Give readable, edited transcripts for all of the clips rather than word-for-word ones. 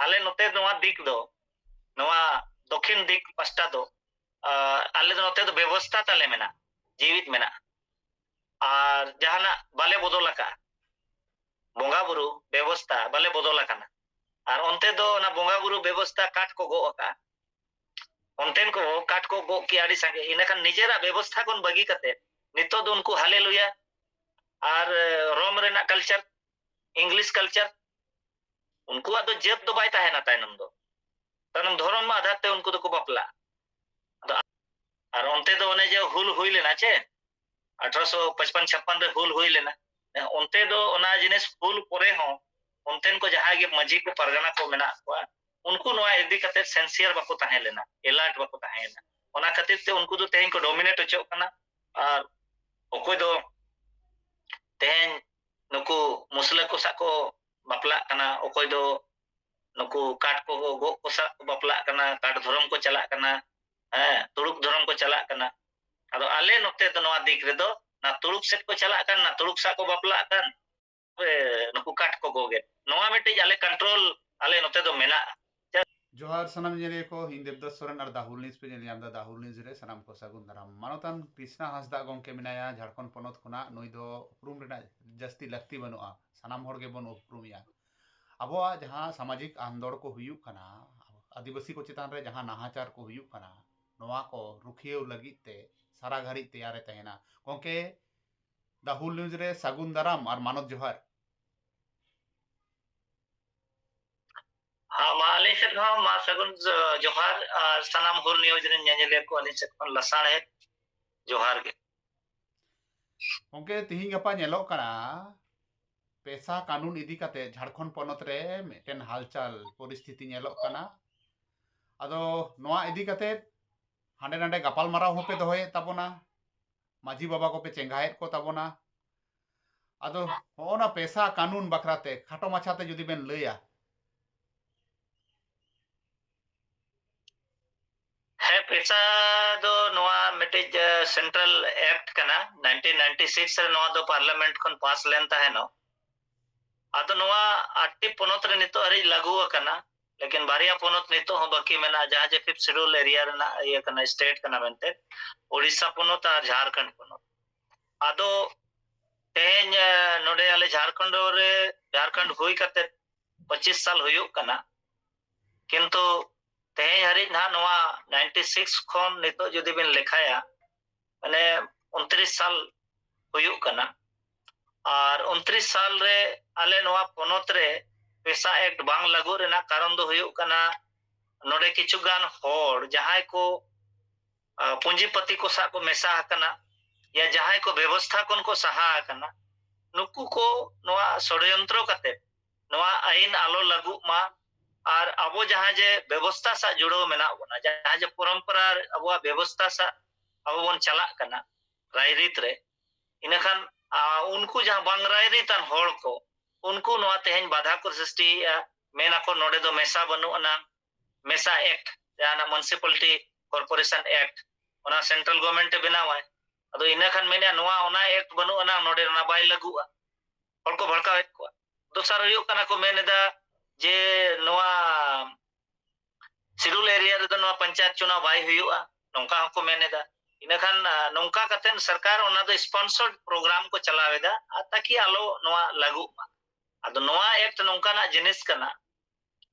आले नोते नोआ दिक दो नोआ दक्षिण दिक पास्टा दो आले नोते दो व्यवस्था ताले मेना जीवित मेना और जहाना बाले बदल का बोंगा बुरु व्यवस्था बाले बदल का और ओनते दो ना बोंगा बुरु व्यवस्था काट को गो का ओनतेन को काट को गो की आड़ी संगे इनखान निजेरा व्यवस्था कोन बगी कते नितो दो उनको हालेलुया और रोम रेना कल्चर इंग्लिश कल्चर उनको तो जेब तो बाय ताहेना तायनम दो तनम धर्म आधार ते उनको तो को बपला और ओनते दो ओने जे हुल हुई लेना चे 1855-56 रे हुल हुई लेना ओनते दो ओना जिनिस हुल परे हो ओनतेन को जहां गे मजी को परगना को मेना को उनको नोआ इदी कते सेंसियर बाको ताहे लेना एलार्ट बाको ताहे लेना ओना खातिर ते उनको दो तेहन को डोमिनेट होचो कना और ओकोय दो तेहन नुको मुसला को साको बापला कना ओकोय दो नुको काट को गो को सा बापला कना काट धर्म को चला कना तुरुक धर्म को चला कना अदो आले नोते तो नोआ दिक रे दो ना तुरुक सेट को चला कन ना तुरुक सा को बापला कन नुको काट को गोगे नोआ मिटे आले कंट्रोल आले नोते दो मेना जोहार सनम जेले को हिंद देवदत्त सोरेन और दाहुल न्यूज पे जेले आमदा दाहुल न्यूज रे सनम को सागुन दाराम मानोतान कृष्णा हांसदा गोंके मिनाया झारखंड पोनोत खुना नुई दो उपरुम रेना जस्ती लगती बनुआ सनाम होड़ के बन उपरुमिया अबोआ जहां सामाजिक आंदोलन को हुयुक कना आदिवासी को चितान रे जहां नाहाचार को हुयुक कना नोआ को रुखियो लगिते सारा घड़ी तैयार तहना गोंके दाहुल न्यूज रे सागुन दाराम और मानव जोहार हाँ माले से हाँ मा सगुन जोहार सनाम हुल न्यूज रे नेनेले को अली से लसाण है जोहार के गोंके तिहिं गपा नेलो कना पेशा कानून इदी काते झारखंड पोनोत रे मेटेन हालचाल परिस्थिति नेलो कना अदो नोआ इदी काते हांडे नांडे गपाल माराव होपे दोहे ताबोना माझी बाबा को पे चेंगाहेत को ताबोना अदो होना पेशा कानून बखराते खाटो माछाते जुदी बेन लैया है पेशा दो नोआ मिटे सेंट्रल एक्ट कना 1996 रे नोआ दो पार्लियामेंट खन पास लेनता है नो अदो नोआ आट्टी पोनोत रे नितो हरी लागू कना लेकिन बारिया पोनोत नितो हो बाकी मेना जहां जे फिफ्थ शेड्यूल एरिया रे ये कना स्टेट कना मेनते ओडिशा पोनोत और झारखंड पोनोत अदो तेज नोडे आले झारखंड हुई करते 25 साल हुयुक कना किंतु तेज हरी ना नोआ 96 खन नितो जदि बिन लेखाया माने 29 साल हुयुक कना और 29 साल रे आले नोआ पोनोत रे पेशा एक्ट बांग लागू रेना कारण दो हुयुक कना नोडे किछु गान होड़ जहां को पूंजीपति को सा को मेसा कना या जहां को व्यवस्था कोन को सहा कना नुकु को नोआ षड्यंत्र कते नोआ आईन आलो लागू मा और अब जहां जे व्यवस्था सा जुड़ो मेना बना जहां जे परंपरा अब व्यवस्था सा अब बन चला कना रायरीत रे इनखान उनको जहां बांग रायरीतान होड़ को उनको नोआ तेहन बाधा को सृष्टि मेना को नोडे दो मेसा बनु अना मेसा एक्ट जहां म्युनिसिपैलिटी कॉर्पोरेशन एक्ट ओना सेंट्रल गवर्नमेंट बनावाय अदो इनखान मेना नोआ ओना एक्ट बनु अना नोडे ना बाय लागुआ होड़ को भड़कावेत को दोसर हुयुक कना को मेनेदा जे नोआ शेड्यूल एरिया रे नोआ पंचायत चुनाव बाय हुयुआ नोंका हको मेनेदा इनखान नोंका कतेन सरकार ओना दो स्पॉन्सर्ड प्रोग्राम को चलावेदा ताकि आलो नोआ लागू अदो नोआ एक्ट नोंका ना जिनिस कना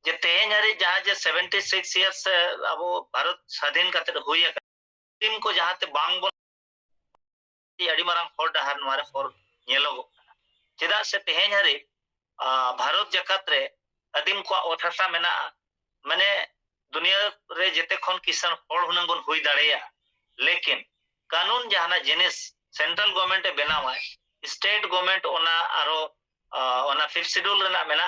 जे तेहन हरी जहां जे 76 इयर्स अब भारत स्वाधीन कते हुई टीम को जहां ते बांग बोल अड़ी मारंग होड़ डहार नोआ रे होड़ नेलोगो चेदा से तेहन हरी भारत जगत रे आदिम को ओथासा मेना माने दुनिया रे जेते खन किसान होड़ हुनंग बन हुई दाड़ेया लेकिन कानून जहाना जिनिस सेंट्रल गवर्नमेंट बनावा स्टेट गवर्नमेंट ओना आरो ओना फिफ्थ शेड्यूल रेना मेना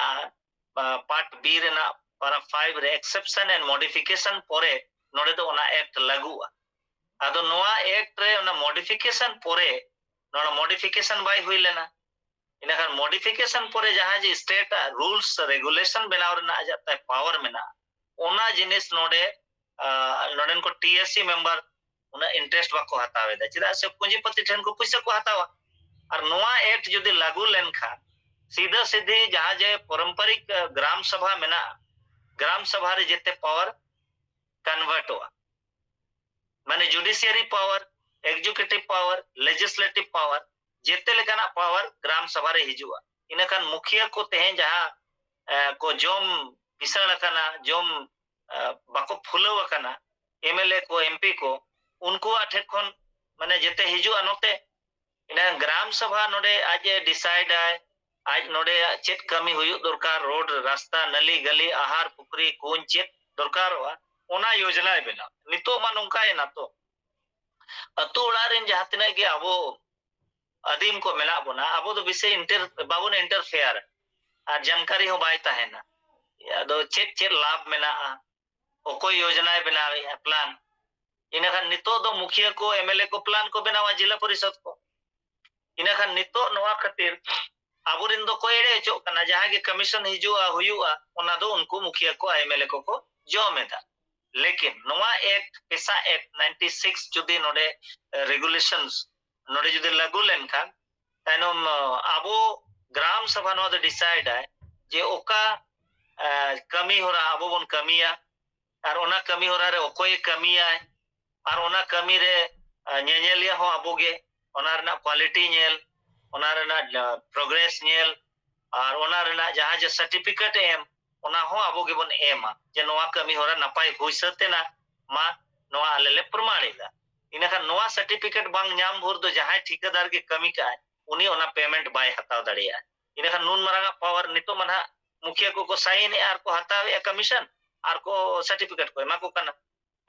पार्ट बी रेना पारा 5 रे एक्सेप्शन एंड मॉडिफिकेशन पोरे नोडे दो ओना एक्ट लागुआ अदो नोआ एक्ट रे ओना मॉडिफिकेशन पोरे नोना मॉडिफिकेशन बाय हुई लेना इनखान मॉडिफिकेशन पोरे जहां जे स्टेट रूल्स रेगुलेशन बनाव रेना जाता है पावर मेना ओना जिनिस नोडे नोडेन को टीएससी मेंबर उना इंटरेस्ट बाको हतावेदा चिदा से पूंजीपति ठन को पैसा को हतावा और नोआ एक्ट जदि लागू लेनखा सीधा सीधी जहां जे पारंपरिक ग्राम सभा मेना ग्राम सभा रे जेते पावर कन्वर्ट हुआ माने judiciary power executive power legislative power जेते लेकाना पावर ग्राम सभा रे हिजुआ इनखान मुखिया को तेहे जहां को जोम पिसण कना जोम बाको फुलव कना एमएलए को एमपी को उनको आठे खन माने जेते हिजुआ नोते इन ग्राम सभा नोडे आज डिसाइड आए आज नोडे चेत कमी हुयु दरकार रोड रास्ता नली गली आहार पुखरी कुंज चेत दरकार ओना योजना बना नितो मा नोंका ना तो अतु ओड़ारेन जहां तिना गे अबो अदीम को मेला बोना अबो दो विषय बाबुन इंटरफेयर और जानकारी हो बाय ताहेना अदो चेत चेत लाभ मेना ओकोई योजना बनावे प्लान इनखान नितो दो मुखिया को एमएलए को प्लान को बनावा जिला परिषद को इनखान नितो नवा खातिर आबुरिन दो को एड़े चो कना जहां के कमीशन हिजुआ हुयुआ ओना दो उनको मुखिया को एमएलए को जोमेदा लेकिन नवा एक्ट पेसा एक्ट 96 जुदी नोडे रेगुलेशंस नोडे जुदी लागू लेनखान तायनम आबो ग्राम सभा नो दो डिसाइड है जे ओका कमी होरा आबो बन कमिया और ओना कमी होरा रे ओकोय कमिया और ओना कमी रे नेनेलिया हो आबोगे ओना रना क्वालिटी नेल ओना रना प्रोग्रेस नेल और ओना रना जहां जे सर्टिफिकेट एम ओना हो आबोगे बन एमा जे नोआ कमी होरा नपाय हुइसतेना मा नोआ आलेले प्रमाणिदा इनखान नोआ सर्टिफिकेट बांग ᱧᱟᱢ भोर दो जहां ठेकेदार के कमी का उनी ओना पेमेंट बाय हताव दड़िया इनखान नुन मारांगा पावर नितो मनहा मुखिया को साइन आर को हताव ए कमीशन आर को सर्टिफिकेट को एमा को कना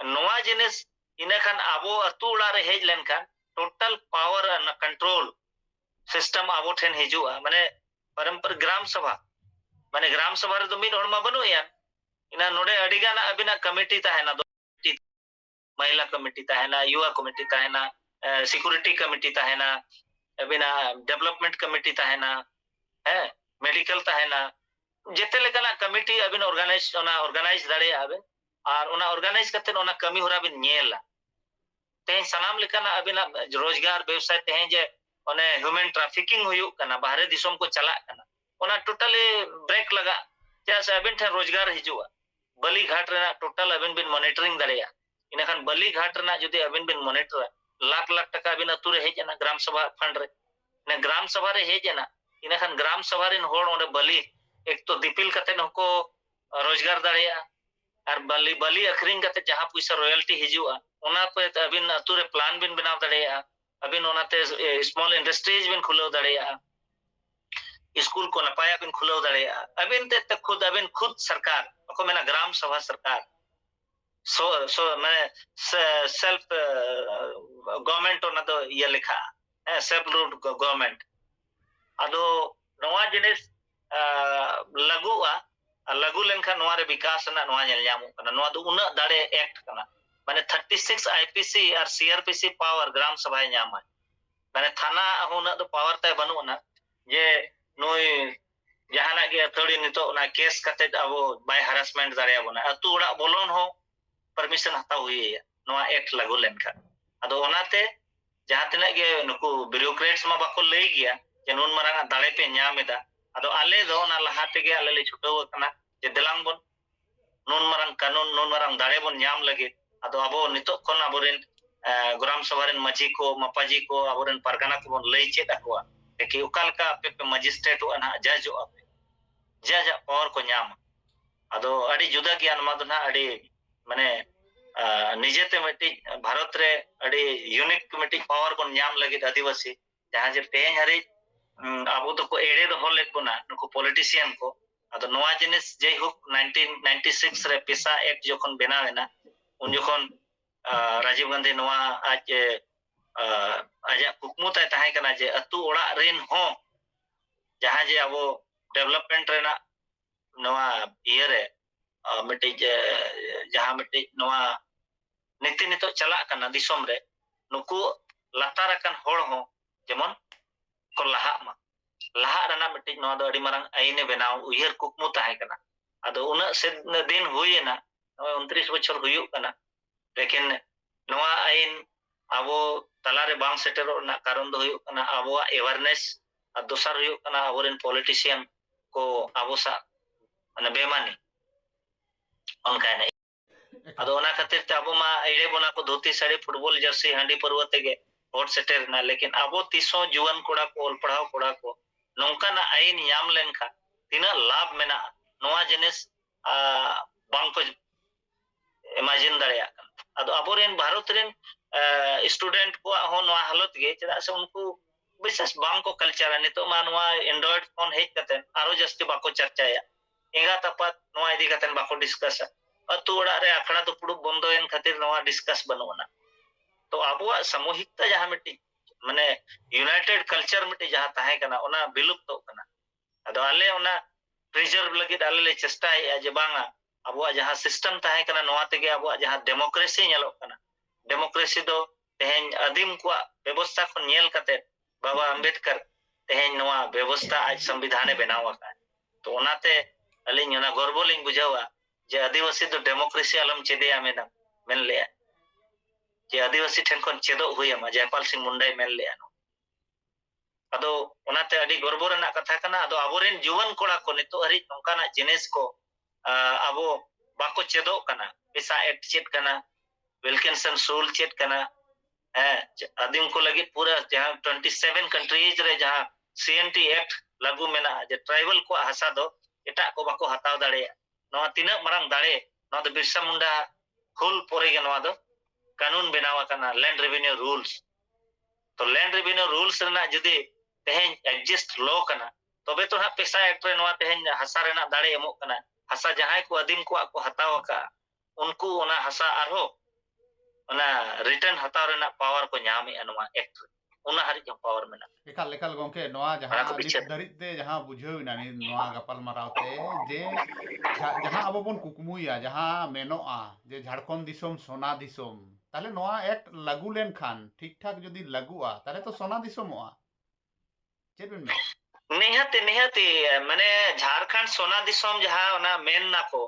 नोआ जिनिस इनखान आबो अतु उड़ा रे हेज लेनखान total power and control system आबो ठेन हिजुआ माने परंपर ग्राम सभा माने ग्राम सभा रे दो मिन हरमा बनु या इना नोडे अडिगाना अबिना कमिटी ताहेना दो महिला कमिटी ताहेना युवा कमिटी ताहेना सिक्योरिटी कमिटी ताहेना अबिना डेवलपमेंट कमिटी ताहेना है मेडिकल ताहेना जेते लेकाना कमिटी अबिन ऑर्गेनाइज दड़े आबे और ओना ऑर्गेनाइज करते ओना कमी होरा बिन नेला ते सनाम लेकाना अबिना रोजगार व्यवसाय ते जे ओने ह्यूमन ट्रैफिकिंग हुयु कना बाहरे दिसोम को चला कना ओना टोटली ब्रेक लगा जैसे अबिन ठे रोजगार हिजुआ बली घाट रे टोटल अबिन बिन मॉनिटरिंग दड़ेया इनखान बली घाट रे जुदी अबिन बिन मॉनिटर लाख लाख टका अबिन अतु रे हेजना ग्राम सभा फंड रे ने ग्राम सभा रे हेजना इनखान ग्राम सभा रे होड़ ओंडे बली एक तो दिपिल कते नको रोजगार दड़ेया और बली बली अखरिंग कते जहां पैसा रॉयल्टी हिजुआ ओना पे अबिन अतु रे प्लान बिन बनाव दड़ेया अबिन ओनाते स्मॉल इंडस्ट्रीज बिन खुलाव दड़ेया स्कूल को नपाया बिन खुलाव दड़ेया अबिन ते खुद सरकार को मेना ग्राम सभा सरकार सो माने सेल्फ गवर्नमेंट ओना दो ये लिखा सेल्फ रूल्ड गवर्नमेंट अदो नवा जिनिस लागुआ लागू लेनखान नवा रे विकास ना नवा नेल ᱧᱟᱢᱚᱜ कना नवा दो उना दाड़े एक्ट कना माने 36 आईपीसी और सीआरपीसी पावर ग्राम सभा ᱧᱟᱢᱟ माने थाना उना दो पावर ताय बनुना जे नोय जहाना के अथोड़ी नितो ना केस कते अबो बाय हरासमेंट दाड़े बना अतु उड़ा बोलोन हो परमिशन हता हुई नवा एक्ट लागू लेनखान अदो ओनाते जहां तना के नुकु ब्यूरोक्रेट्स मा बाको लई गया जे नुन मारांगा दाड़े पे ᱧᱟᱢᱮदा अदो आले दो ना लहाते के आले ले छुटो कना जे देलांग बन नुन मारांग कानून नुन मारांग दाड़े बन ᱧᱟᱢ लगे अदो अबो नितो कोन अबोरेन ग्राम सभा रेन मजी को मापाजी को अबोरेन परगना को बन लई चेद अकोआ कि उकालका पे मजिस्ट्रेट ना जज पे जज पावर को ᱧाम अदो अडी जुदा ज्ञान मा दो ना अडी माने निजेते मिट्टी भारत रे अडी यूनिक मिट्टी पावर को ᱧाम लगे आदिवासी जहां जे पे हरे आबो तो को एड़े दो होले को ना नुको पॉलिटिशियन को अदो नवा जिनिस जे हुक 1996 रे पेसा एक्ट जोखन बनावेना उन जोखन राजीव गांधी नवा आज आजा कुकमु ताय ताहे कना जे अतु ओड़ा रेन हो जहां जे आबो डेवलपमेंट रेना नवा ईयर रे मिट्टी जहां मिट्टी नवा नीति नितो चला कना दिसोम रे नुकु लातार अकन होड़ हो जेमन को लाहा रना मिट्टी नवा दो अडी मारंग आईने बनाव उयहर कुकमु ताहे कना अदो उना से दिन हुईना 29 बछर हुयु कना लेकिन नवा आईन आबो तलारे बांग सेटर ना कारण दो हुयु कना आबो अवेयरनेस और दोसर हुयु कना आबोरेन पॉलिटिशियन को आबो सा माने बेमानी onkaina ado ona khatir te abo ma ere bona ko dhoti sari football jersey handi parwa tege vote setter na lekin abo tiso juwan koda ko ol padhaw koda ko nongka na ain nyam lenka tina labh mena noa jinis bang ko imagine dareya ado aboren bharat ren student ko ho noa halot ge cheda se unku विशेष बांग को culture नितो मानवा Android phone hedge कतन आरो जस्ती बाको चर्चाया एंगा तपत नवा इदी कतन बाको डिस्कस अतु ओड़ा रे आखड़ा तो पुडु बंदो एन खातिर नवा डिस्कस बनवना तो आबुआ सामूहिकता जहां मिटी माने यूनाइटेड कल्चर मिटी जहां ताहे कना ओना विलुप्त कना अदो आले ओना प्रिजर्व लगी आले ले चेष्टा है जे बांगा आबुआ जहां सिस्टम ताहे कना नवा तेगे आबुआ जहां डेमोक्रेसी नेलो कना डेमोक्रेसी दो तेहेन आदिम को व्यवस्था को नेल कते बाबा अंबेडकर तेहेन नवा व्यवस्था आज संविधान बनाव का तो ओनाते अलिन ओना गर्व लिंग बुझावा जे आदिवासी तो डेमोक्रेसी आलम चेदे मेना मेन ले जे आदिवासी ठेन कोन चेदो हुयमा जयपाल सिंह मुंडा मेन ले अदो ओनाते अडी गर्व रना कथा कना अदो आबोरेन जुवन कोड़ा को नितो हरि नोंकाना जिनिस को आबो बाको चेदो कना पेसा एक्ट चेत कना विल्किंसन रूल चेत कना आदिम को लगी पूरा जहां 27 कंट्रीज रे जहां सीएनटी एक्ट लागू मेना जे ट्राइबल को हसा दो एटा को बाको हताव दाड़े नवा तिना मरंग दाड़े नवा दो बिरसा मुंडा हुल पोरे गे नवा दो कानून बनावा कना लैंड रेवेन्यू रूल्स तो लैंड रेवेन्यू रूल्स रना जदी तेहेन एग्जिस्ट लॉ कना तबे तो हा पेसा एक्ट रे नवा तेहेन हसा रेना दाड़े एमो कना हसा जहां को आदिम को हताव का उनको ओना हसा आरो ओना रिटर्न हताव रेना पावर को ᱧᱟᱢ ᱮᱱवा एक्ट ओना हरि जो पावर मेना एकाल एकाल गोंके नवा जहां नित दरित ते जहां बुझेउना नि नवा गपाल मारावते जे जहां अब बन कुकमुया जहां मेनोआ जे झारखंड दिसोम सोना दिसोम ताले नवा एक्ट लागू लेन खान ठीक ठाक जदी लागुआ ताले तो सोना दिसोमोआ चेबन में निहाती माने झारखंड सोना दिसोम जहां ओना मेन नाको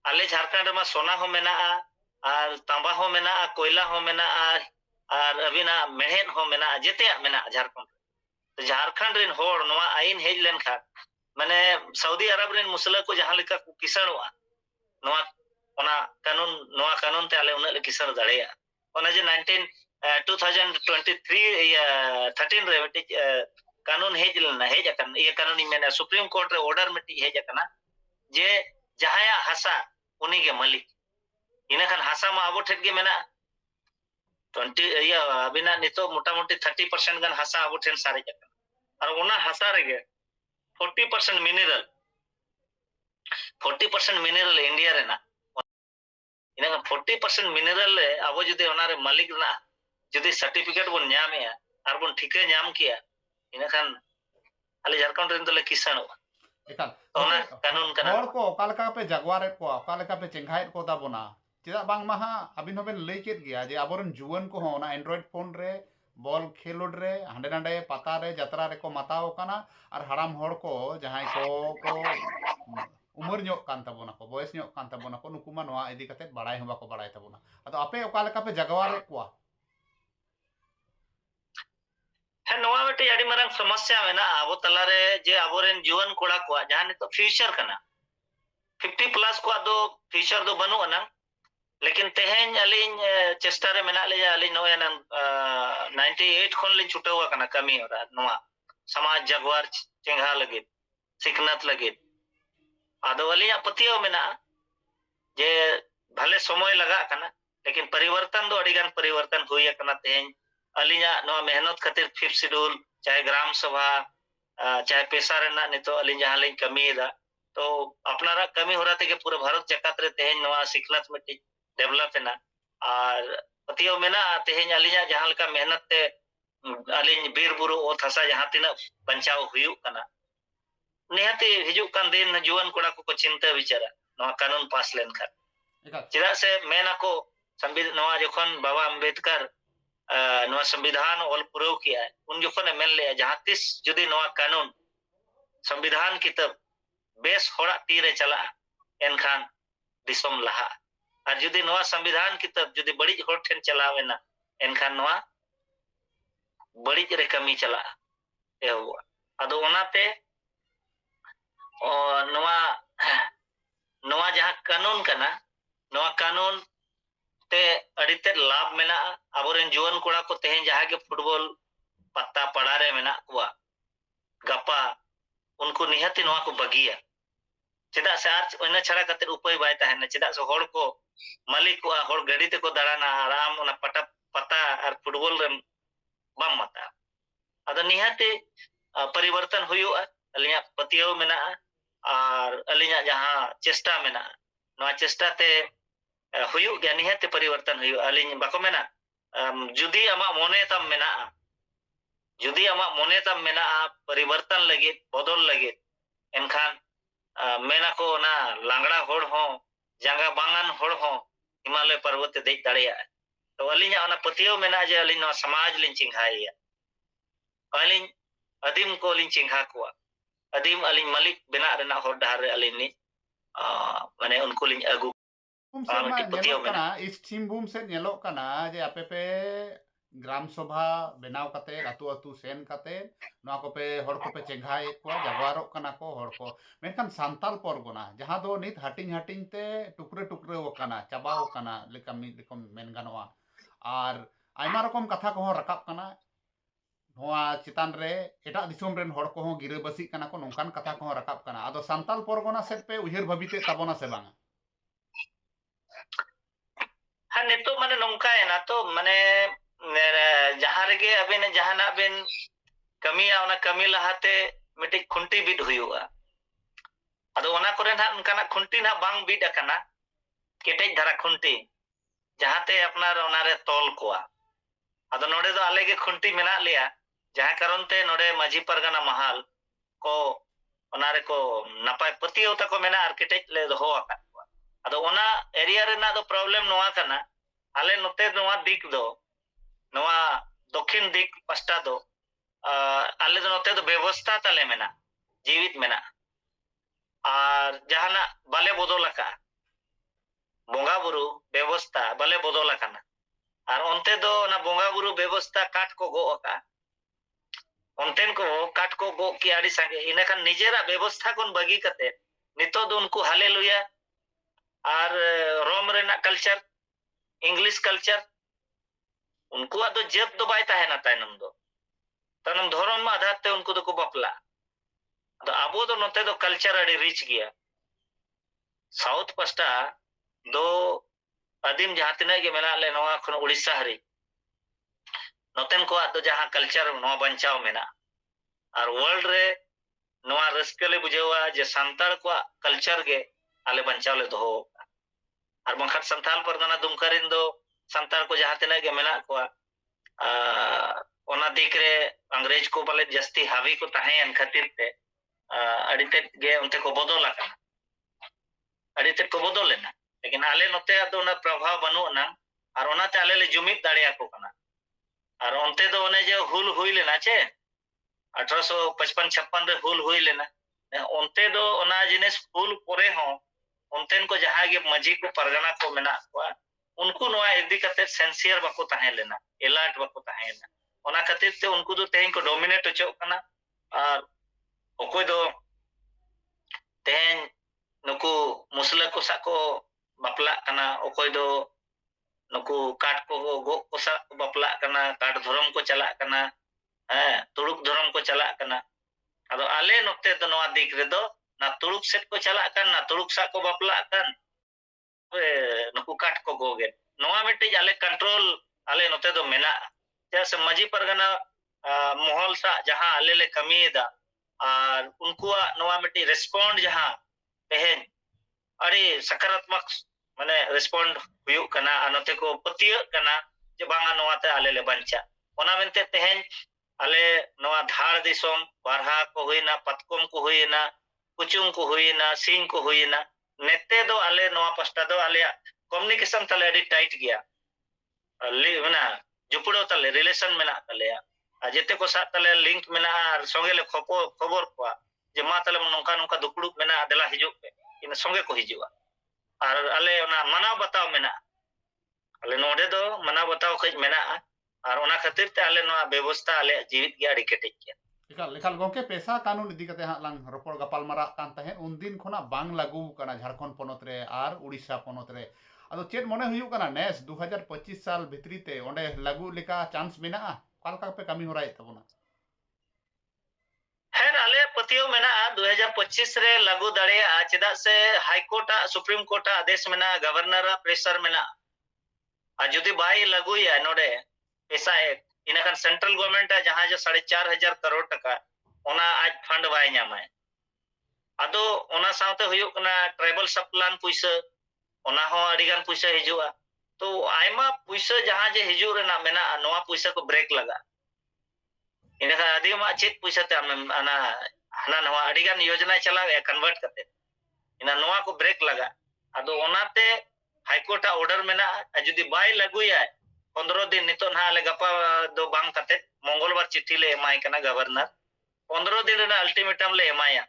आले झारखंड मा सोना हो मेना और तांबा हो मेना कोयला हो मेना और अबिना मेहन हो मेना जेते मेना झारखंड तो झारखंड रेन होड़ नवा आईन हेज लेन खा माने सऊदी अरब रेन मुसला को जहां लेका किसानवा नवा ओना कानून ते आले उना ले किसान दाड़ेया ओना जे 2023 या 13 रे मिटी कानून हेज लेना हेज अकन ये कानून मेना सुप्रीम कोर्ट रे ऑर्डर मिटी हेज अकना जे जहाया हसा उनी के मालिक इना खान हसा मा आबो ठेट गे मेना 20 या अबिना नितो मोटा मोटी 30% गन हसा आबो ठेन सारे जकन और ओना हसा रेगे 40% मिनरल इंडिया रेना इना 40% मिनरल ले आबो जदि ओना रे मालिक ना जदि सर्टिफिकेट बन ᱧᱟᱢᱮ और बन ठीके ᱧᱟᱢ किया इना खान आले झारखंड रेन दले किसान एकाल ओना कानून कना होड़ को कालका पे जगवारे को कालका पे चेंघाइत को दाबोना चेदा बांग महा अबिन होबेन लई केत गया जे आबोरन जुवन को होना एंड्रॉइड फोन रे बॉल खेलोड रे हांडे नांडे पता रे जतरा रे को मताव काना और हराम होड़ को जहां को उमर ᱧᱚᱜ कान तबोना को बयस ᱧᱚᱜ कान तबोना को नुकुमा नवा इदी कते बड़ाई होबा को बड़ाई तबोना अतो आपे ओकालका पे जगवारे को है नवा बेटे अड़ी मरंग समस्या में ना आबो तलारे जे आबोरेन जीवन कोड़ा को जहां तो फ्यूचर कना 50 प्लस को दो फ्यूचर दो बनु ना लेकिन तेहेन अलिन चेष्टा रे मेना ले अलिन नो 98 खन लिन छुटावा कना कमी और नवा समाज जगवार चेंगा लगे सिकनत लगे आदो अलिया पतियो मेना जे भले समय लगा कना लेकिन परिवर्तन दो अडिगान परिवर्तन हुई कना तेहेन अलिया नो मेहनत खातिर 5th शेड्यूल चाहे ग्राम सभा चाहे पेशा रेना नितो अलिन जहां लिन कमी दा तो अपनारा कमी हो रहा थे कि पूरे भारत जकात रे तेहेन नवा सिखनत में डेवलप है ना और पतियो में ना तेहेन अलिया जहां लका मेहनत ते अलिन बीर बुरु ओ थसा जहां तिना बंचाव हुयु कना निहाती हिजु कान दिन जुवन कोड़ा को चिंता विचारा नवा कानून पास लेन खा चिदा से मेना को संविधान नवा जखन बाबा अंबेडकर नवा संविधान ऑल पुरो किया है उन जखन मेन ले जहां तिस जदी नवा कानून संविधान किताब बेस होड़ा तीरे चला एनखान दिसम लहा और जदी नवा संविधान किताब जदी बड़ी होड़ ठेन चलावेना एनखान नवा बड़ी रे कमी चला ए हुआ अदो ओनाते नवा नवा जहां कानून कना नवा कानून ते अड़ीते लाभ मेना आबोरेन जुआन कोड़ा को तेहें जहाँ के फुटबॉल पत्ता पड़ा रे मेना कुआ गपा उनको निहती नवा को बगिया चेदा से आर ओना छड़ा कते उपाय बाय ताहेना चेदा से होड़ को मालिक को होड़ गाड़ी ते को दाड़ाना आराम ओना पता और फुटबॉल रे बम मता अद निहती परिवर्तन हुआ अलिया पतियो मेना और अलिया जहाँ चेष्टा मेना नवा चेष्टा ते हुयुग गया निहते परिवर्तन हुयुग अलिन बाको मेना जुदी अमा मोने तम मेना जुदी अमा मोने तम मेना परिवर्तन लगे बदल लगे एनखान मेना को ना लांगड़ा होड़ हो जांगा बांगन होड़ हो हिमालय पर्वत देख दाड़िया तो अलिन ओना पतियो मेना जे अलिन समाज लिन चिंघाइया अलिन अदीम को लिन चिंघा को अदीम अलिन मलिक बेना रेना होड़ डहार रे अलिन नि माने उनको लिन अगु ईस्ट सिंहभूम से नेलोक कना जे आपे पे ग्राम सभा बनाव कते अतु अतु सेन कते नवा को पे होड़ को पे चेंघाए को जगवारो कना को होड़ को मेनखान सांताल परगना जहां दो नित हटिंग हटिंग ते टुकरे टुकरे वकना चाबाव कना लेकम मेन गनवा और आयमा रकम कथा को रकाब कना नवा चितान रे एटा दिसोम रेन होड़ को गिराबसी कना को नोंकान कथा को रकाब कना आदो सांताल परगना सेट पे उहिर भबिते ताबोना से बांगा हाँ नितो माने नोंका है ना तो माने जहाँ रेगे अबिन जहाना बिन कमिया ओना कमी लहाते मिटे खुंटी बिड हुयुआ अदो ओना करे ना उनकाना खुंटी ना बांग बिड अकना केटेज धरा खुंटी जहाते अपना ओना रे तोल कोआ अदो नोडे दो आले के खुंटी मेना लिया जहाँ कारण ते नोडे माझी परगना महाल को ओना रे को नपाय पतियो तको मेना आर्किटेक्ट ले दो होआ अदो ओना एरिया रे ना दो प्रॉब्लम नोआ कना आले नोते नोआ दिक दो नोआ दक्षिण दिक पास्टा दो आले दो नोते दो व्यवस्था ताले मेना जीवित मेना और जहाना बाले बदलका बोंगा बुरु व्यवस्था बाले बदलकाना और ओनते दो ना बोंगा बुरु व्यवस्था काट को गो अका ओनतेन को काट को गो की आड़ी संगे इनखान निजेरा व्यवस्था कोन बगी कते नितो दो उनको हालेलुया और रोम रेना कल्चर इंग्लिश कल्चर उनको आदो जब दो बाय ताहेना तायनम दो तनम धर्म आधार ते उनको दो को बपला तो आबो दो नोते दो कल्चर अड़ी रिच गया साउथ पास्टा दो आदिम जहाँ तिना के मेना ले नवा खन उड़ीसा हरी नोतेन को आदो जहाँ कल्चर नवा बंचाव मेना और वर्ल्ड रे नवा रस्कले बुझेवा जे सांताल को कल्चर के आले बंचाव ले दो और बंखत संथाल परगना दुमकरिन दो संताल को जहाँ तिना के मेना को ओना दिक रे अंग्रेज को बाले जस्ती हावी को ताहेन खातिर ते अड़ीते गे उनते को बदल आका अड़ीते को बदल लेना लेकिन आले नोते आदो ना प्रभाव बनु ना और ओनाते आले ले जुमित दाड़िया को कना और ओनते दो ओने जे हुल हुई लेना चे 1855-56 रे हुल हुई लेना ओनते दो ओना जिनिस हुल पोरे हो उनतेन को जहाँ के मजी को परगना को मेना को उनको नवा इदी कते सेंसियर बको ताहे लेना एलर्ट बको ताहे ना ओना खातिर ते उनको दो तेहन को डोमिनेट होचो कना और ओकोय दो तेहन नुको मुसला को साको बपला कना ओकोय दो नुको काट को गो को सा बपला कना काट धर्म को चला कना तुड़ुक धर्म को चला कना अदो आले नोते दो नवा दिक रे दो ना तुड़ुक सेट को चला कन ना तुड़ुक सा को बपला कन नुकु काट को गोगे नवा मिट्टी आले कंट्रोल आले नोते दो मेना जैसे मजी परगना मोहल सा जहां आले ले कमी दा और उनको नवा मिट्टी रिस्पोंड जहां तेहन अड़ी सकारात्मक माने रिस्पोंड हुयु कना अनोते को पतिय कना जे बांगा नवा ते आले ले बंचा ओना मेनते तेहन आले नवा धार दिसोम बारहा को हुईना पतकोम को हुईना कुचुंग को हुईना सिंग को हुईना नेते दो आले नवा पास्टा दो आले कम्युनिकेशन तले अड़ी टाइट गया ना जुपुड़ो तले रिलेशन मेना तले जेते को साथ तले लिंक मेना और संगे ले खबर को जे मा तले नोंका नोंका दुकुड़ुक मेना देला हिजुक पे इन संगे को हिजुआ और आले ना मनाव बताव मेना आले नोडे दो मनाव बताव खज मेना और ओना खातिर ते आले नवा व्यवस्था आले जीवित गया अड़ी केटेज गया लेखाल गोंके पेशा कानून इदी कते हां लांग रोपड़ गपाल मारा कान तहे उन दिन खोना बांग लागू कना झारखंड पोनोत रे और उड़ीसा पोनोत रे अदो चेत मने हुयुग कना नेस 2025 साल भितरी ते ओंडे लागू लेका चांस मेना कालका पे कमी होराय तबोना हेर आले पतियो मेना 2025 रे लागू दाड़े चेदा से हाई कोर्ट सुप्रीम कोर्ट आदेश मेना गवर्नर प्रेशर मेना आ जुदी बाई लागू या नोडे पैसा एक इनखान सेंट्रल गवर्नमेंट जहां जो 4,500 करोड़ टका ओना आज फंड बाय ᱧᱟᱢᱟᱭ आदो ओना सावते हुयुग कना ट्राइबल सप्लान पुइसा ओना हो अडिगान पुइसा हिजुआ तो आयमा पुइसा जहां जे हिजु रेना मेना नोआ पुइसा को ब्रेक लगा इनका अधिमा चेक पुइसा ते आना हना नोआ अडिगान योजना चलावे कन्वर्ट करते इना नोआ को ब्रेक लगा आदो ओनाते हाईकोर्ट ऑर्डर मेना जुदी बाय लगुया 15 दिन नितो ना ले गपा दो बांग करते मंगलवार चिट्ठी ले एमाय कना गवर्नर 15 दिन रेना अल्टीमेटम ले एमाया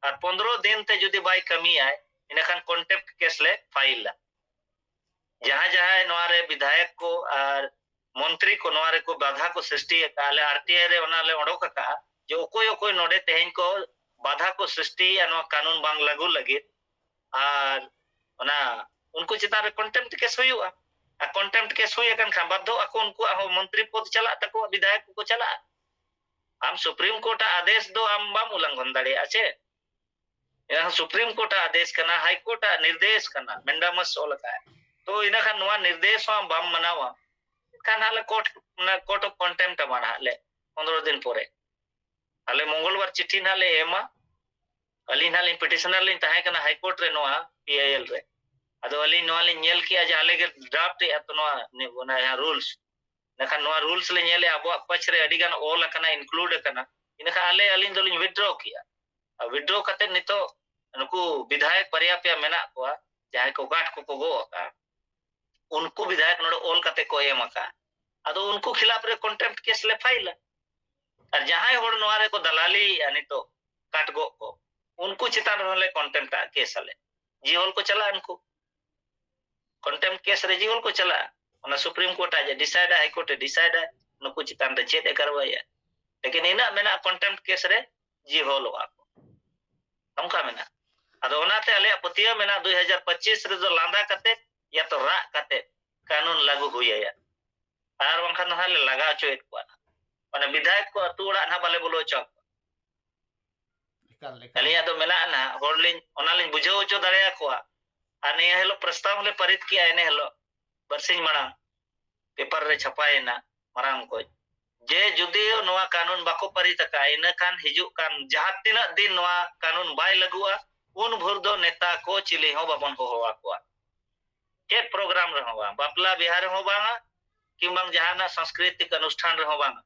और 15 दिन ते जुदी बाय कमी आए इनखान कॉन्टेम्प्ट केस ले फाइल ला जहां जहां नोआरे विधायक को और मंत्री को नोआरे को बाधा को सृष्टि काले आरटीआई रे ओनाले ओडोक का जो कोई नोडे तेहन को बाधा को सृष्टि या कानून बांग लागू लगे और ओना उनको चिता रे कॉन्टेम्प्ट केस हुआ कॉन्टेम्प्ट केस हुई कन खा बाध्य ako उनको मंत्री पद चला तको विधायक को चला आम सुप्रीम कोर्ट आदेश दो आम बाम उल्लंघन दाड़े आछे यहाँ सुप्रीम कोर्ट आदेश करना हाई कोर्ट निर्देश करना मेंडामस ओल का तो इना खान नोआ निर्देश हम बाम मनावा खान हाले कोर्ट ऑफ कॉन्टेम्प्ट माना हाले 15 दिन पोरे हाले मंगलवार चिट्ठी नाले एमा अली नाले पिटिशनर लिन ताहे कना हाई कोर्ट रे नोआ पीआईएल रे अदो अली नोआ ले नेल किया जे आले के ड्राफ्ट या तो नोआ यहाँ रूल्स नखान नोआ रूल्स ले नेले अबो पछ रे अडिगान ओल कना इंक्लूड कना इनखा आले अलिन दोलिन विथड्रॉ किया विथड्रॉ कते नितो नुकु विधायक पर्याप्य मेना को जहां को गाठ को गो का उनको विधायक नोड ओल कते को एम का अदो उनको खिलाफ रे कॉन्टेम्प्ट केस ले फाइल और जहां होड़ नोआरे को दलाली यानी तो काट गो को उनको चितान रहले कॉन्टेम्प्ट केस ले जीहोल को चला उनको कॉन्टेम्प्ट केस रे जीहोल को चला ओना सुप्रीम कोर्ट आज डिसाइड हाई कोर्ट डिसाइड नुकु चितान रे चेत करवाया लेकिन इना मेना कॉन्टेम्प्ट केस रे जीहोल वा हमका मेना अदो ओनाते आले पतिया मेना 2025 रे जो लांदा कते या तो रा कते कानून लागू हुया आर वंखान हाले लगा चोएत को माने विधायक को अतु ओड़ा ना बाले बोलो चक कलिया तो मेना ना होरलिन ओनालिन बुझाव चो दाड़िया को आ ने हेलो प्रस्ताव ले परित किया एने हेलो बरसिंग मणा पेपर रे छपाएना मरांग को जे जुदी नोआ कानून बाको परित का इन खान हिजु कान जहां तिना दिन नोआ कानून बाय लगुआ उन भुर दो नेता को चिली हो बाबन को होवा को के प्रोग्राम रे होवा बापला बिहार हो बांगा किंबा जहाना सांस्कृतिक अनुष्ठान रे हो बांगा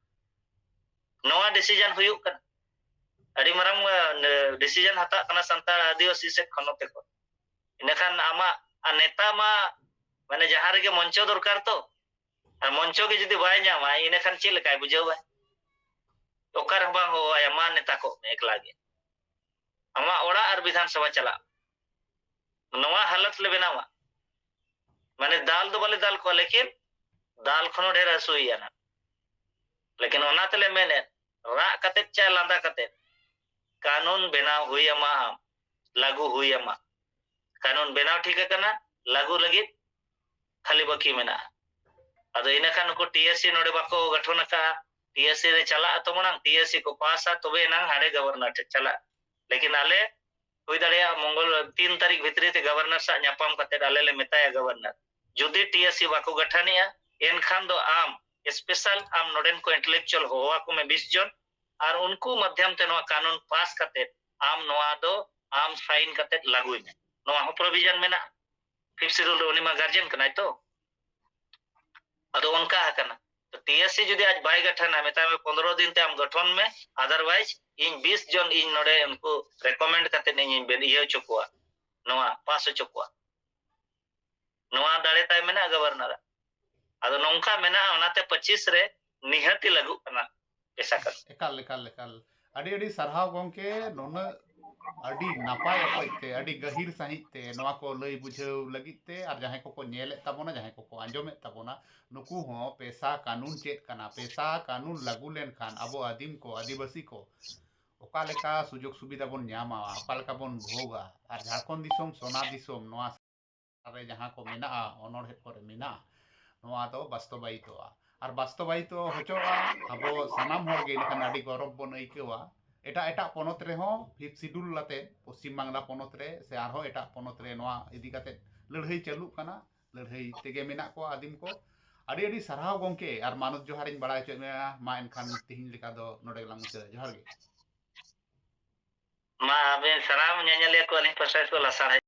नोआ डिसीजन हुयु कन अडी मरंग डिसीजन हता कना संताल आदिवासी से खनोते को इनखान आमा नेता मा माने जहां रे के मंचो दरकार तो मंचो के जुदी बाय ᱧᱟᱢᱟ इनखान चे लकाय बुझावा ओकर बांग हो आमा नेता को एकला गे आमा ओड़ा और विधानसभा चला नवा हालत ले बनावा माने दाल दो वाले दाल को लेकिन दाल खनो ढेर हसुइया ना लेकिन ओना तले मेने रा कते चा लांदा कते कानून बनाव हुइयामा लागू हुइयामा कानून बनाव ठीक करना लागू लगी खाली बाकी मेना अदो इनखान को टीएससी नोडे बाको गठन का टीएससी रे चला तो मना टीएससी को पासा तबे ना हाडे गवर्नर चला लेकिन आले हुई दाड़िया मंगल 3 तारीख भितरी ते गवर्नर सा ᱧᱟᱯᱟᱢ कते आले ले मेताया गवर्नर जुदी टीएससी बाको गठनिया एनखान दो आम स्पेशल आम नोडेन को इंटेलेक्चुअल होवा को में 20 जन और उनको माध्यम ते नोआ कानून पास कते आम नोआ दो आम साइन कते लागू में नोआ हो प्रोविजन मेना 5th शेड्यूल रे उनिमा गार्जियन कनाय तो अदो उनका हकना तो टीएससी जुदी आज बाय गठन मेता में 15 दिन ते आम गठन में अदरवाइज इन 20 जन इन नोडे उनको रेकमेंड करते नहीं बेनियो चुकवा नोआ पास चुकवा नोआ दाड़े ताय मेना गवर्नर अदो नोंका मेना ओनाते 25 रे निहति लागू कना पैसा कर एकाल एकाल एकाल अडी अडी सरहाव गोंके नोन अडी नापाय अकते अडी गहिर सहित ते नोआ को लई बुझाव लगित ते और जहां को नेले तबोना जहां को आंजोमे तबोना नुकु हो पैसा कानून चेत कना पैसा कानून लागू लेन खान अबो आदिम को आदिवासी को ओका लेका सुजोग सुविधा बन ᱧᱟᱢᱟ ओका लेका बन भोगा और झारखंड दिसोम सोना दिसोम नोआ रे जहाँ को मेना अनोढ़े को रे मेना नोआ दो बास्तवायितोआ और बास्तवायितो होचोआ अबो सानाम होड़गे इनखान आडी गौरव बन आइकेवा एटा एटा पोनोत रे हो 5th शिड्यूल लाते पश्चिम बांग्ला पोनोत रे से आरो एटा पोनोत रे नोआ इदी काते लड़ाई चालू कना लड़ाई तेगे मेना को आदिम को अड़ी अड़ी सराव गोंके और मानुष जोहारिन बड़ा चो मा एनखान तिहिन लेका दो नोडे ला मुचाद जोहार गे मा आबे सराम ᱧᱮᱧᱮᱞᱤᱭᱟᱹ ᱠᱚ ᱟᱹᱞᱤᱧ ᱯᱟᱥᱴᱟ ᱠᱚ ᱞᱟᱥᱟᱲ